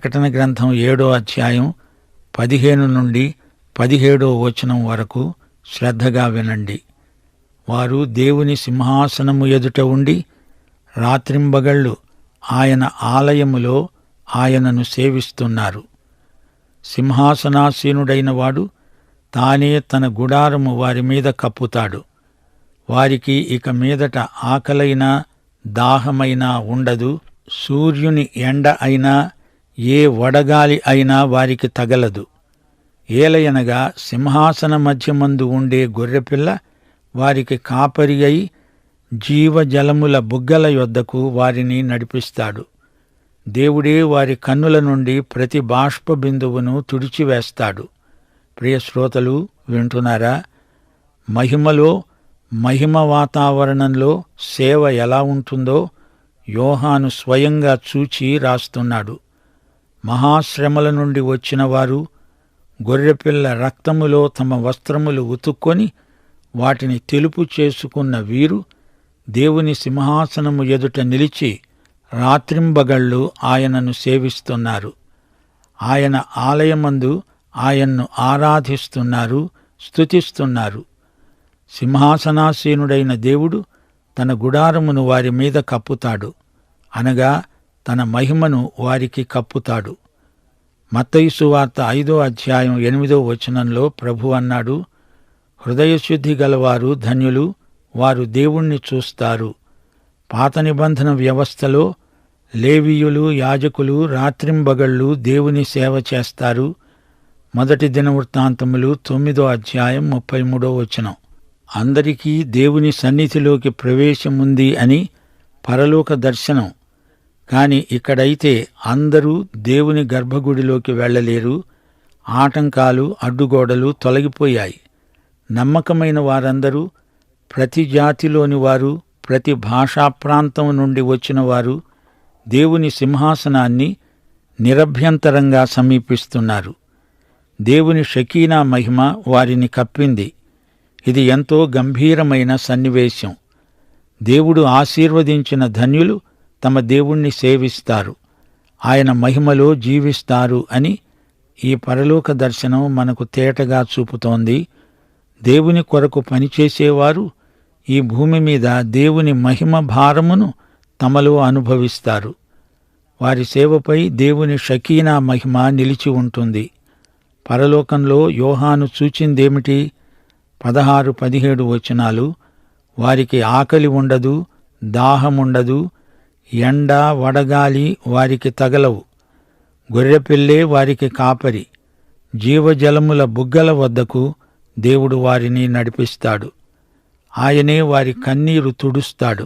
ప్రకటన గ్రంథం 7వ అధ్యాయం 15 నుండి 17వ వచనం వరకు శ్రద్ధగా వినండి. వారు దేవుని సింహాసనము ఎదుట ఉండి రాత్రింబగళ్ళు ఆయన ఆలయములో ఆయనను సేవిస్తున్నారు. సింహాసనాసీనుడైన వాడు తానే తన గుడారము వారి మీద కప్పుతాడు. వారికి ఇక మీదట ఆకలైనా దాహమైనా ఉండదు. సూర్యుని ఎండ అయినా ఏ వడగాలి అయినా వారికి తగలదు. ఏలయనగా సింహాసన మధ్యమందు ఉండే గొర్రెపిల్ల వారికి కాపరి అయి జీవజలముల బుగ్గల యొద్దకు వారిని నడిపిస్తాడు. దేవుడే వారి కన్నుల నుండి ప్రతి బాష్ప బిందువును తుడిచివేస్తాడు. ప్రియ శ్రోతలు వింటున్నారా? మహిమలో, మహిమ వాతావరణంలో సేవ ఎలా ఉంటుందో యోహాను స్వయంగా చూచి రాస్తున్నాడు. మహాశ్రమల నుండి వచ్చిన వారు గొర్రెపిల్ల రక్తములో తమ వస్త్రములు ఉతుక్కొని వాటిని తెలుపు చేసుకున్న వీరు దేవుని సింహాసనము ఎదుట నిలిచి రాత్రింబగళ్ళు ఆయనను సేవిస్తున్నారు. ఆయన ఆలయమందు ఆయన్ను ఆరాధిస్తున్నారు, స్తుతిస్తున్నారు. సింహాసనాసీనుడైన దేవుడు తన గుడారమును వారి మీద కప్పుతాడు, అనగా తన మహిమను వారికి కప్పుతాడు. మత్తయి సువార్త 5వ అధ్యాయం 8వ వచనంలో ప్రభు అన్నాడు, హృదయశుద్ధి గలవారు ధన్యులు, వారు దేవుణ్ణి చూస్తారు. పాత నిబంధన వ్యవస్థలో లేవీయులు, యాజకులు రాత్రింబగళ్ళు దేవుని సేవ చేస్తారు. మొదటి దినవృత్తాంతములు 9వ అధ్యాయం 33వ వచనం. అందరికీ దేవుని సన్నిధిలోకి ప్రవేశముంది అని పరలోక దర్శనం. కాని ఇక్కడైతే అందరూ దేవుని గర్భగుడిలోకి వెళ్ళలేరు. ఆటంకాలు, అడ్డుగోడలు తొలగిపోయాయి. నమ్మకమైన వారందరూ, ప్రతి జాతిలోని వారు, ప్రతి భాషా ప్రాంతం నుండి వచ్చిన వారు దేవుని సింహాసనాన్ని నిరభ్యంతరంగా సమీపిస్తున్నారు. దేవుని షకీనా మహిమ వారిని కప్పింది. ఇది ఎంతో గంభీరమైన సన్నివేశం. దేవుడు ఆశీర్వదించిన ధన్యులు తమ దేవుణ్ణి సేవిస్తారు, ఆయన మహిమలో జీవిస్తారు అని ఈ పరలోక దర్శనం మనకు తేటగా చూపుతోంది. దేవుని కొరకు పనిచేసేవారు ఈ భూమి మీద దేవుని మహిమ భారమును తమలో అనుభవిస్తారు. వారి సేవపై దేవుని షకీనా మహిమ నిలిచి ఉంటుంది. పరలోకంలో యోహాను చూచిందేమిటి? 16-17 వచనాలు. వారికి ఆకలి ఉండదు, దాహముండదు, ఎండ వడగాలి వారికి తగలవు. గొర్రెపిల్లే వారికి కాపరి. జీవజలముల బుగ్గల వద్దకు దేవుడు వారిని నడిపిస్తాడు. ఆయనే వారి కన్నీరు తుడుస్తాడు.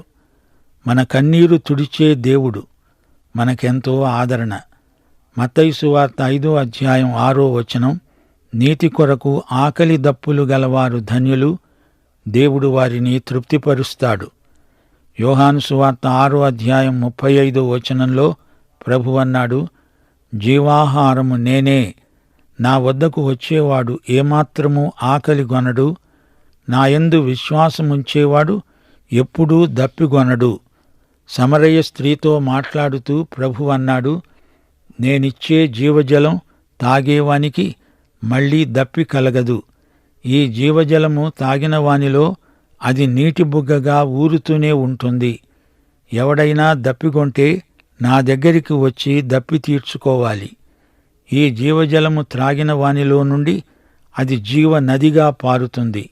మన కన్నీరు తుడిచే దేవుడు మనకెంతో ఆదరణ. మత్తయి సువార్త 5వ అధ్యాయం 6వ వచనం, నీతి కొరకు ఆకలి దప్పులు గలవారు ధన్యులు, దేవుడు వారిని తృప్తిపరుస్తాడు. యోహాను సువార్త 6వ అధ్యాయం 35వ వచనంలో ప్రభు అన్నాడు, జీవాహారము నేనే, నా వద్దకు వచ్చేవాడు ఏమాత్రమూ ఆకలి గొనడు, నాయందు విశ్వాసముంచేవాడు ఎప్పుడూ దప్పిగొనడు. సమరయ స్త్రీతో మాట్లాడుతూ ప్రభు అన్నాడు, నేనిచ్చే జీవజలం తాగేవానికి మళ్లీ దప్పి కలగదు. ఈ జీవజలము తాగిన వానిలో అది నీటి బుగ్గగా ఊరుతూనే ఉంటుంది. ఎవడైనా దప్పిగొంటే నా దగ్గరికి వచ్చి దప్పి తీర్చుకోవాలి. ఈ జీవజలము త్రాగిన వానిలో నుండి అది జీవ నదిగా పారుతుంది.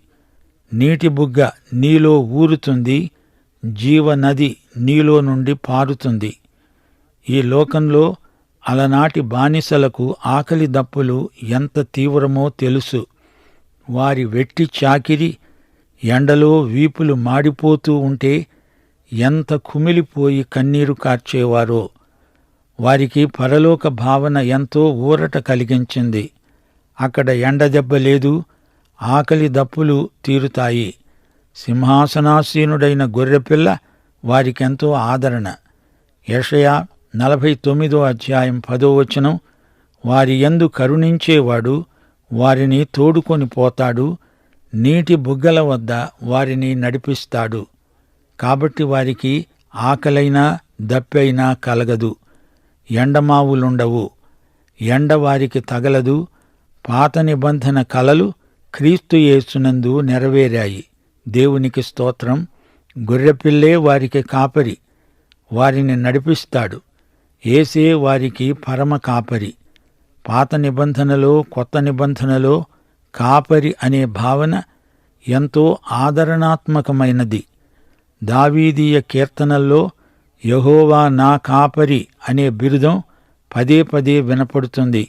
నీటి బుగ్గ నీలో ఊరుతుంది, జీవనది నీలో నుండి పారుతుంది. ఈ లోకంలో అలనాటి బానిసలకు ఆకలి దప్పులు ఎంత తీవ్రమో తెలుసు. వారి వెట్టి చాకిరి ఎండలో వీపులు మాడిపోతూ ఉంటే ఎంత కుమిలిపోయి కన్నీరు కార్చేవారో. వారికి పరలోక భావన ఎంతో ఊరట కలిగించింది. అక్కడ ఎండదెబ్బ లేదు, ఆకలి దప్పులు తీరుతాయి. సింహాసనాసీనుడైన గొర్రెపిల్ల వారికెంతో ఆదరణ. యెషయా 49వ అధ్యాయం 10వ వచనం, వారి యందు కరుణించేవాడు వారిని తోడుకొని పోతాడు, నీటి బుగ్గల వద్ద వారిని నడిపిస్తాడు. కాబట్టి వారికి ఆకలైనా దప్పైనా కలగదు, ఎండమావులుండవు. ఎండ వారికి తగలదు. పాత నిబంధన కలలు క్రీస్తు యేసునందు నెరవేరాయి. దేవునికి స్తోత్రం. గొర్రెపిల్లే వారికి కాపరి, వారిని నడిపిస్తాడు. యేసే వారికి పరమ కాపరి. పాత నిబంధనలో కొత్త నిబంధనలో కాపరి అనే భావన ఎంతో ఆదరణాత్మకమైనది. దావీదీయ కీర్తనల్లో యెహోవా నా కాపరి అనే బిరుదం పదే పదే వినపడుతుంది.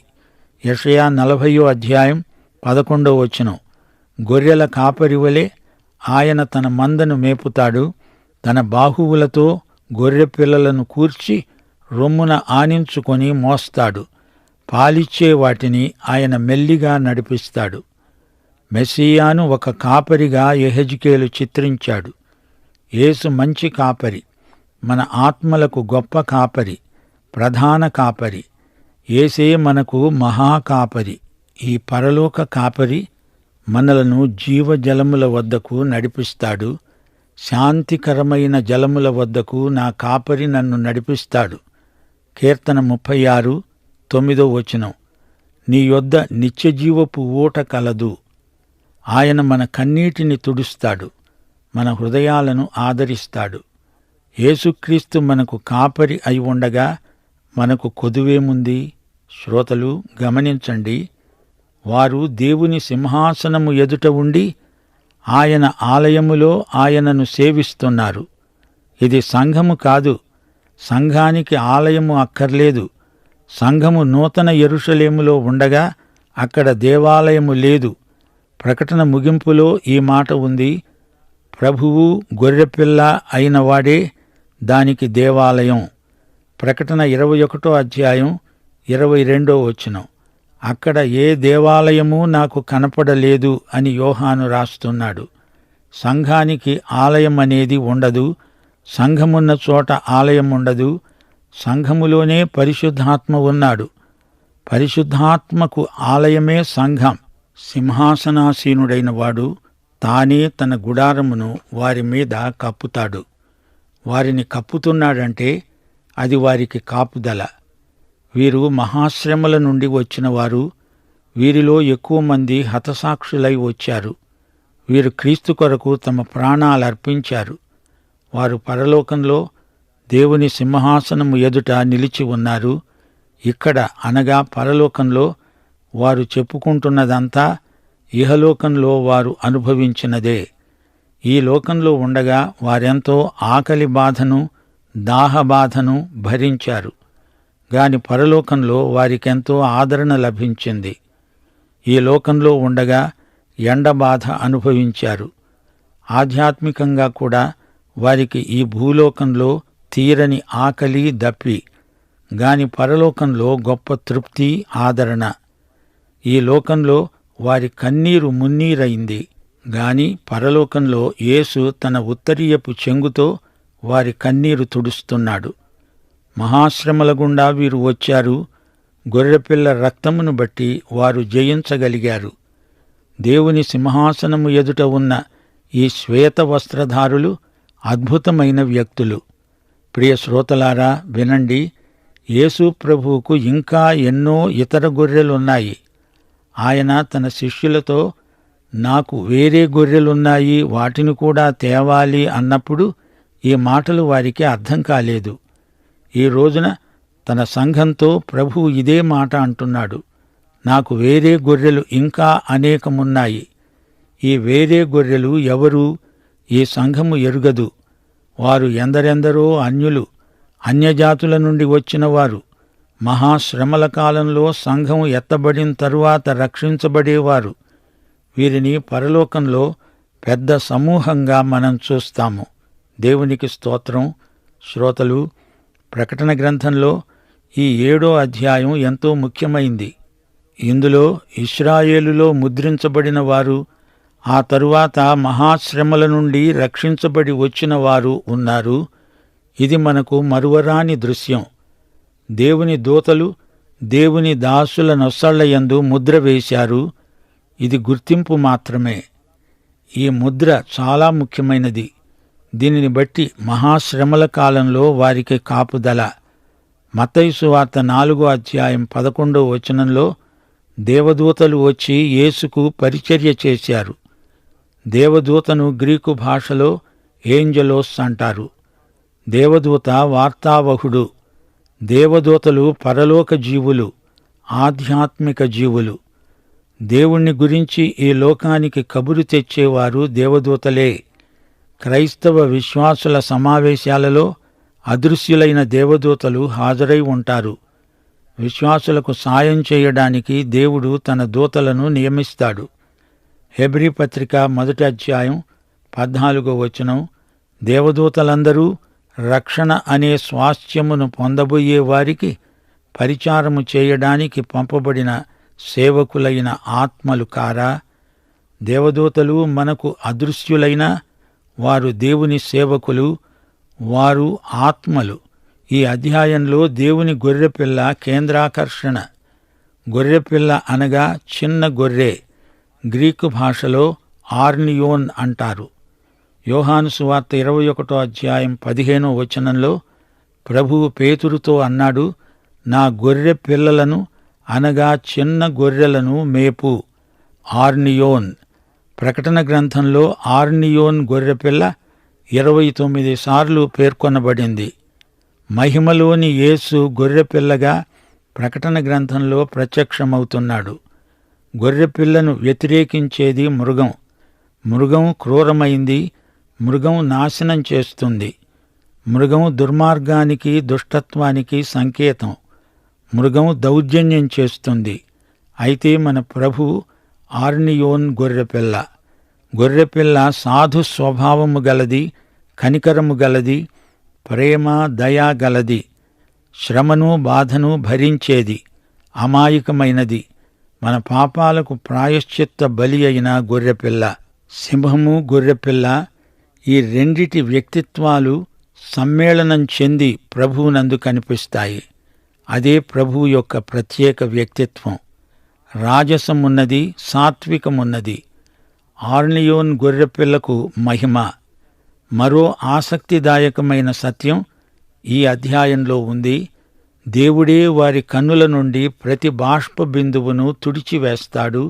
యెషయా 40వ అధ్యాయం 11వ వచనం. గొర్రెల కాపరివలే ఆయన తన మందను మేపుతాడు. తన బాహువులతో గొర్రె పిల్లలను కూర్చి రొమ్మున ఆనించుకొని మోస్తాడు. పాలిచ్చే వాటిని ఆయన మెల్లిగా నడిపిస్తాడు. మెస్సియాను ఒక కాపరిగా యెహెజ్కేలు చిత్రించాడు. యేసు మంచి కాపరి, మన ఆత్మలకు గొప్ప కాపరి, ప్రధాన కాపరి. యేసే మనకు మహాకాపరి. ఈ పరలోక కాపరి మనలను జీవజలముల వద్దకు నడిపిస్తాడు. శాంతికరమైన జలముల వద్దకు నా కాపరి నన్ను నడిపిస్తాడు. కీర్తన 36, 9వ వచనం. నీ యొద్ద నిత్యజీవపు ఊట కలదు. ఆయన మన కన్నీటిని తుడుస్తాడు, మన హృదయాలను ఆదరిస్తాడు. యేసుక్రీస్తు మనకు కాపరి అయి ఉండగా మనకు కొదువేముంది? శ్రోతలు గమనించండి. వారు దేవుని సింహాసనము ఎదుట ఉండి ఆయన ఆలయములో ఆయనను సేవిస్తున్నారు. ఇది సంఘము కాదు. సంఘానికి ఆలయము అక్కర్లేదు. సంఘము నూతన యెరూషలేములో ఉండగా అక్కడ దేవాలయము లేదు. ప్రకటన ముగింపులో ఈ మాట ఉంది. ప్రభువు గొర్రెపిల్ల అయిన వాడే దానికి దేవాలయం. ప్రకటన 21వ అధ్యాయం 22వ వచనం. అక్కడ ఏ దేవాలయమూ నాకు కనపడలేదు అని యోహాను రాస్తున్నాడు. సంఘానికి ఆలయం అనేది ఉండదు. సంఘమున్న చోట ఆలయం ఉండదు. సంఘములోనే పరిశుద్ధాత్మ ఉన్నాడు. పరిశుద్ధాత్మకు ఆలయమే సంఘం. సింహాసనాసీనుడైన వాడు తానే తన గుడారమును వారి మీద కప్పుతాడు. వారిని కప్పుతున్నాడంటే అది వారికి కాపుదల. వీరు మహాశ్రమల నుండి వచ్చినవారు. వీరిలో ఎక్కువ మంది హతసాక్షులై వచ్చారు. వీరు క్రీస్తు కొరకు తమ ప్రాణాలర్పించారు. వారు పరలోకంలో దేవుని సింహాసనము ఎదుట నిలిచి ఉన్నారు. ఇక్కడ అనగా పరలోకంలో వారు చెప్పుకుంటున్నదంతా ఇహలోకంలో వారు అనుభవించినదే. ఈ లోకంలో ఉండగా వారెంతో ఆకలి బాధను, దాహబాధను భరించారు. గాని పరలోకంలో వారికెంతో ఆదరణ లభించింది. ఈ లోకంలో ఉండగా ఎండబాధ అనుభవించారు. ఆధ్యాత్మికంగా కూడా వారికి ఈ భూలోకంలో తీరని ఆకలి, దప్పి. గాని పరలోకంలో గొప్ప తృప్తి, ఆదరణ. ఈ లోకంలో వారి కన్నీరు మున్నీరైంది. గాని పరలోకంలో యేసు తన ఉత్తరీయపు చెంగుతో వారి కన్నీరు తుడుస్తున్నాడు. మహాశ్రమల గుండా వీరు వచ్చారు. గొర్రెపిల్ల రక్తమును బట్టి వారు జయించగలిగారు. దేవుని సింహాసనము ఎదుట ఉన్న ఈ శ్వేత వస్త్రధారులు అద్భుతమైన వ్యక్తులు. ప్రియ శ్రోతలారా, వినండి. యేసు ప్రభువుకు ఇంకా ఎన్నో ఇతర గొర్రెలున్నాయి. ఆయన తన శిష్యులతో నాకు వేరే గొర్రెలున్నాయి, వాటిని కూడా తేవాలి అన్నప్పుడు ఈ మాటలు వారికి అర్థం కాలేదు. ఈ రోజున తన సంఘంతో ప్రభువు ఇదే మాట అంటున్నాడు. నాకు వేరే గొర్రెలు ఇంకా అనేకమున్నాయి. ఈ వేరే గొర్రెలు ఎవరు? ఈ సంఘము ఎరుగదు. వారు ఎందరెందరో అన్యులు, అన్యజాతుల నుండి వచ్చినవారు. మహాశ్రమల కాలంలో సంఘం ఎత్తబడిన తరువాత రక్షించబడేవారు. వీరిని పరలోకంలో పెద్ద సమూహంగా మనం చూస్తాము. దేవునికి స్తోత్రం. శ్రోతలు, ప్రకటన గ్రంథంలో ఈ 7వ అధ్యాయం ఎంతో ముఖ్యమైంది. ఇందులో ఇశ్రాయేలులో ముద్రించబడిన వారు, ఆ తరువాత మహాశ్రమల నుండి రక్షించబడి వచ్చిన వారు ఉన్నారు. ఇది మనకు మరువరాని దృశ్యం. దేవుని దూతలు దేవుని దాసుల నొసళ్లయందు ముద్ర వేశారు. ఇది గుర్తింపు మాత్రమే. ఈ ముద్ర చాలా ముఖ్యమైనది. దీనిని బట్టి మహాశ్రమల కాలంలో వారికి కాపుదల. మత్తయి సువార్త 4:11 దేవదూతలు వచ్చి యేసుకు పరిచర్య చేశారు. దేవదూతను గ్రీకు భాషలో ఏంజెలోస్ అంటారు. దేవదూత వార్తావహుడు. దేవదూతలు పరలోక జీవులు, ఆధ్యాత్మిక జీవులు. దేవుణ్ణి గురించి ఈ లోకానికి కబురు తెచ్చేవారు దేవదూతలే. క్రైస్తవ విశ్వాసుల సమావేశాలలో అదృశ్యులైన దేవదూతలు హాజరై ఉంటారు. విశ్వాసులకు సాయం చేయడానికి దేవుడు తన దూతలను నియమిస్తాడు. హెబ్రీ పత్రిక 1:14 దేవదూతలందరూ రక్షణ అనే స్వాస్థ్యమును పొందబోయే వారికి పరిచారము చేయడానికి పంపబడిన సేవకులైన ఆత్మలు కారా? దేవదూతలు మనకు అదృశ్యులైన వారు దేవుని సేవకులు, వారు ఆత్మలు. ఈ అధ్యాయంలో దేవుని గొర్రెపిల్ల కేంద్రాకర్షణ. గొర్రెపిల్ల అనగా చిన్న గొర్రె. గ్రీకు భాషలో ఆర్నియోన్ అంటారు. యోహాను సువార్త 21:15 ప్రభువు పేతురుతో అన్నాడు, నా గొర్రె పిల్లలను అనగా చిన్న గొర్రెలను మేపు. ఆర్నియోన్. ప్రకటన గ్రంథంలో ఆర్నియోన్ గొర్రెపిల్ల 29 సార్లు పేర్కొనబడింది. మహిమలోని యేసు గొర్రెపిల్లగా ప్రకటన గ్రంథంలో ప్రత్యక్షమవుతున్నాడు. గొర్రెపిల్లను వ్యతిరేకించేది మృగం. మృగం క్రూరమైంది. మృగం నాశనం చేస్తుంది. మృగం దుర్మార్గానికి, దుష్టత్వానికి సంకేతం. మృగం దౌర్జన్యం చేస్తుంది. అయితే మన ప్రభు ఆర్నియోన్ గొర్రెపిల్ల. గొర్రెపిల్ల సాధు స్వభావము గలది, కనికరము గలది, ప్రేమ, దయ గలది. శ్రమను, బాధను భరించేది, అమాయకమైనది. మన పాపాలకు ప్రాయశ్చిత్త బలి అయిన గొర్రెపిల్ల. సింహము, గొర్రెపిల్ల ఈ రెండిటి వ్యక్తిత్వాలు సమ్మేళనం చెంది ప్రభువునందు కనిపిస్తాయి. అదే ప్రభువు యొక్క ప్రత్యేక వ్యక్తిత్వం. రాజసమున్నది, సాత్వికమున్నది. ఆర్నియోన్ గొర్రెపిల్లకు మహిమ. మరో ఆసక్తిదాయకమైన సత్యం ఈ అధ్యాయంలో ఉంది. దేవుడే వారి కన్నుల నుండి ప్రతి బాష్ప బిందువును తుడిచివేస్తాడు,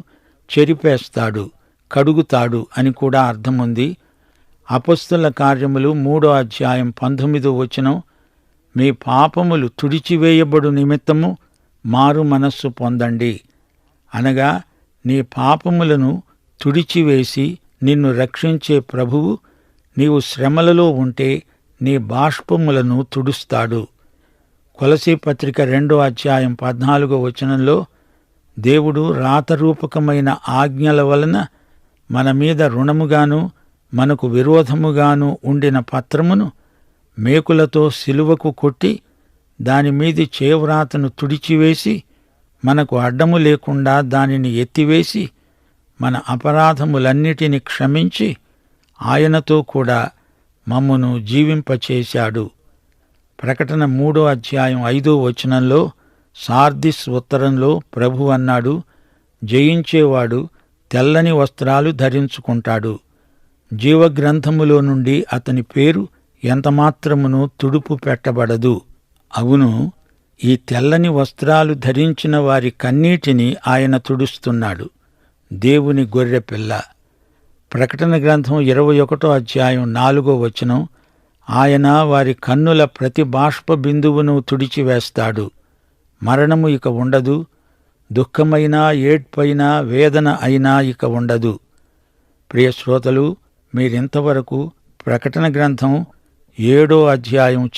చెరిపేస్తాడు, కడుగుతాడు అని కూడా అర్థముంది. అపొస్తలుల కార్యములు 3:19 మీ పాపములు తుడిచివేయబడు నిమిత్తము మారు మనస్సు పొందండి. అనగా నీ పాపములను తుడిచివేసి నిన్ను రక్షించే ప్రభువు నీవు శ్రమలలో ఉంటే నీ బాష్పములను తుడుస్తాడు. కొలసీ పత్రిక 2:14 దేవుడు రాతరూపకమైన ఆజ్ఞల వలన మన మీద రుణముగాను మనకు విరోధముగాను ఉండిన పత్రమును మేకులతో సిలువకు కొట్టి దానిమీది చేవ్రాతను తుడిచివేసి మనకు అడ్డము లేకుండా దానిని ఎత్తివేసి మన అపరాధములన్నిటినీ క్షమించి ఆయనతో కూడా మమ్మును జీవింపచేశాడు. ప్రకటన 3:5 సార్దిస్ ఉత్తరంలో ప్రభు అన్నాడు, జయించేవాడు తెల్లని వస్త్రాలు ధరించుకుంటాడు. జీవగ్రంథములో నుండి అతని పేరు ఎంతమాత్రమును తుడుపు పెట్టబడదు. అవును, ఈ తెల్లని వస్త్రాలు ధరించిన వారి కన్నీటిని ఆయన తుడుస్తున్నాడు. దేవుని గొర్రెపిల్ల. ప్రకటన గ్రంథం 21:4 ఆయన వారి కన్నుల ప్రతి బాష్ప బిందువును తుడిచివేస్తాడు. మరణము ఇక ఉండదు. దుఃఖమైనా, ఏడ్పైనా, వేదన అయినా ఇక ఉండదు. ప్రియ శ్రోతలు, మీరింతవరకు ప్రకటన గ్రంథం 7వ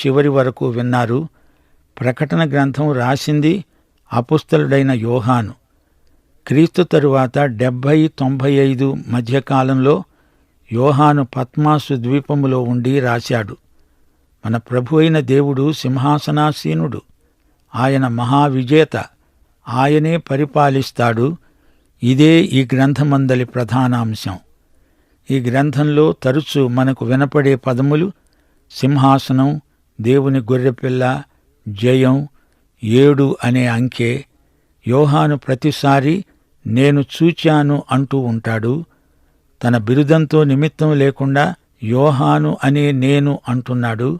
చివరి వరకు విన్నారు. ప్రకటన గ్రంథం రాసింది అపుస్తలుడైన యోహాను. క్రీస్తు తరువాత 70-95 మధ్యకాలంలో యోహాను పత్మాసు ద్వీపములో ఉండి రాశాడు. మన ప్రభు అయిన దేవుడు సింహాసనాసీనుడు. ఆయన మహావిజేత. ఆయనే పరిపాలిస్తాడు. ఇదే ఈ గ్రంథమందలి ప్రధానాంశం. ఈ గ్రంథంలో తరచు మనకు వినపడే పదములు సింహాసనం, దేవుని గొర్రెపిల్ల, జయం, 7 అనే అంకె. యోహాను ప్రతిసారి నేను చూచాను అంటూ ఉంటాడు. తన బిరుదంతో నిమిత్తం లేకుండా యోహాను అనే నేను అంటున్నాడు.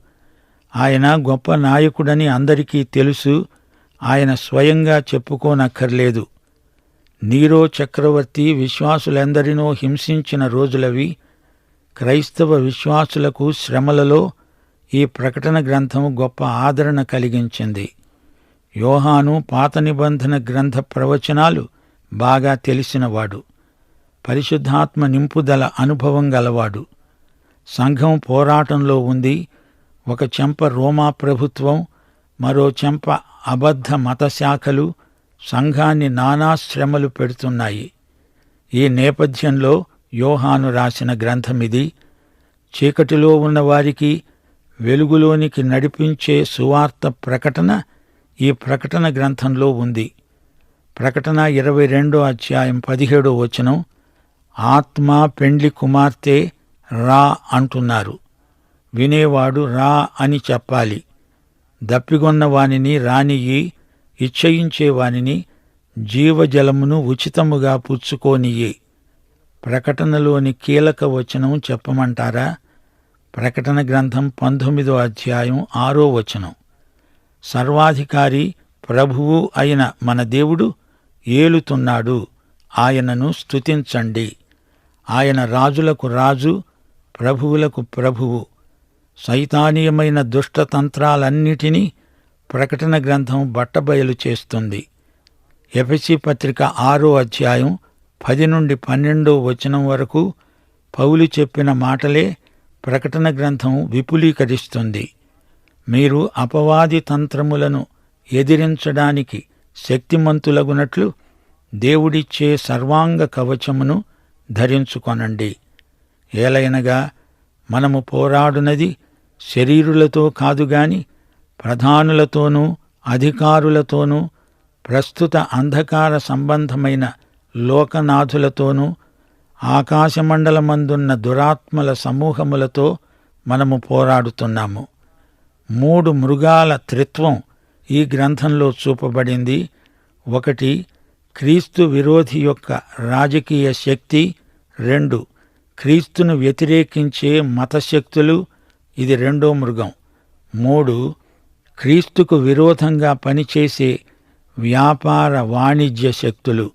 ఆయన గొప్ప నాయకుడని అందరికీ తెలుసు. ఆయన స్వయంగా చెప్పుకోనక్కర్లేదు. నీరో చక్రవర్తి విశ్వాసులెందరినో హింసించిన రోజులవి. క్రైస్తవ విశ్వాసులకు శ్రమలలో ఈ ప్రకటన గ్రంథం గొప్ప ఆదరణ కలిగించింది. యోహాను పాత నిబంధన గ్రంథ ప్రవచనాలు బాగా తెలిసినవాడు. పరిశుద్ధాత్మ నింపుదల అనుభవం గలవాడు. సంఘం పోరాటంలో ఉంది. ఒక చెంప రోమా ప్రభుత్వం, మరో చెంప అబద్ధ మతశాఖలు సంఘాన్ని నానా శ్రమలు పెడుతున్నాయి. ఈ నేపథ్యంలో యోహాను రాసిన గ్రంథమిది. చీకటిలో ఉన్నవారికి వెలుగులోనికి నడిపించే సువార్త ప్రకటన ఈ ప్రకటన గ్రంథంలో ఉంది. ప్రకటన 22:17 ఆత్మ పెండ్లి కుమార్తె రా అంటున్నారు. వినేవాడు రా అని చెప్పాలి. దప్పిగొన్న వానిని రానియ్యి, ఇచ్చయించేవానిని జీవజలమును ఉచితముగా పుచ్చుకోనియ్యి. ప్రకటనలోని కీలక వచనం చెప్పమంటారా? ప్రకటన గ్రంథం 19:6 సర్వాధికారి ప్రభువు అయిన మన దేవుడు ఏలుతున్నాడు, ఆయనను స్తుతించండి. ఆయన రాజులకు రాజు, ప్రభువులకు ప్రభువు. సైతానీయమైన దుష్టతంత్రాలన్నిటినీ ప్రకటన గ్రంథం బట్టబయలు చేస్తుంది. ఎఫెసీ పత్రిక 6:10-12 వరకు పౌలు చెప్పిన మాటలే ప్రకటన గ్రంథం విపులీకరిస్తుంది. మీరు అపవాది తంత్రములను ఎదిరించడానికి శక్తిమంతులగునట్లు దేవుడిచ్చే సర్వాంగ కవచమును ధరించుకొనండి. ఏలయనగా మనము పోరాడునది శరీరులతో కాదుగాని ప్రధానులతోనూ అధికారులతోనూ ప్రస్తుత అంధకార సంబంధమైన లోకనాథులతోనూ ఆకాశమండలమందున్న దురాత్మల సమూహములతో మనము పోరాడుతున్నాము. 3 మృగాల త్రిత్వం ఈ గ్రంథంలో చూపబడింది. 1 క్రీస్తు విరోధి యొక్క రాజకీయ శక్తి, 2 క్రీస్తును వ్యతిరేకించే మతశక్తులు, ఇది 2వ మృగం, 3 క్రీస్తుకు విరోధంగా పనిచేసే వ్యాపార వాణిజ్య శక్తులు.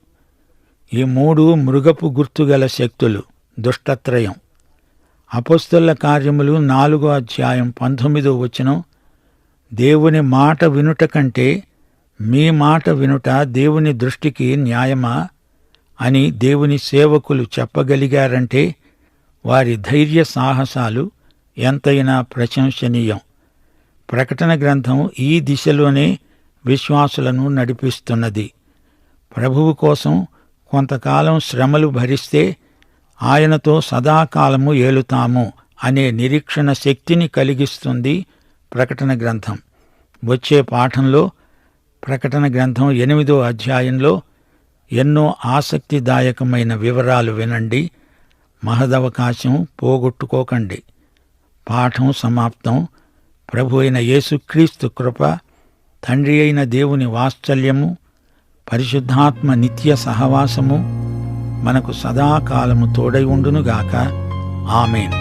ఈ 3 మృగపు గుర్తుగల శక్తులు, దుష్టత్రయం. అపొస్తలుల కార్యములు 4:19 దేవుని మాట వినుట కంటే మీ మాట వినుట దేవుని దృష్టికి న్యాయమా అని దేవుని సేవకులు చెప్పగలిగారంటే వారి ధైర్య సాహసాలు ఎంతైనా ప్రశంసనీయం. ప్రకటన గ్రంథం ఈ దిశలోనే విశ్వాసులను నడిపిస్తున్నది. ప్రభువు కోసం కొంతకాలం శ్రమలు భరిస్తే ఆయనతో సదాకాలము ఏలుతాము అనే నిరీక్షణ శక్తిని కలిగిస్తుంది ప్రకటన గ్రంథం. వచ్చే పాఠంలో ప్రకటన గ్రంథం 8వ అధ్యాయంలో ఎన్నో ఆసక్తిదాయకమైన వివరాలు వినండి. మహదవకాశం పోగొట్టుకోకండి. పాఠం సమాప్తం. ప్రభు అయిన యేసుక్రీస్తు కృప, తండ్రి అయిన దేవుని వాత్సల్యము, పరిశుద్ధాత్మ నిత్య సహవాసము మనకు సదాకాలము తోడై ఉండునుగాక. ఆమేన్.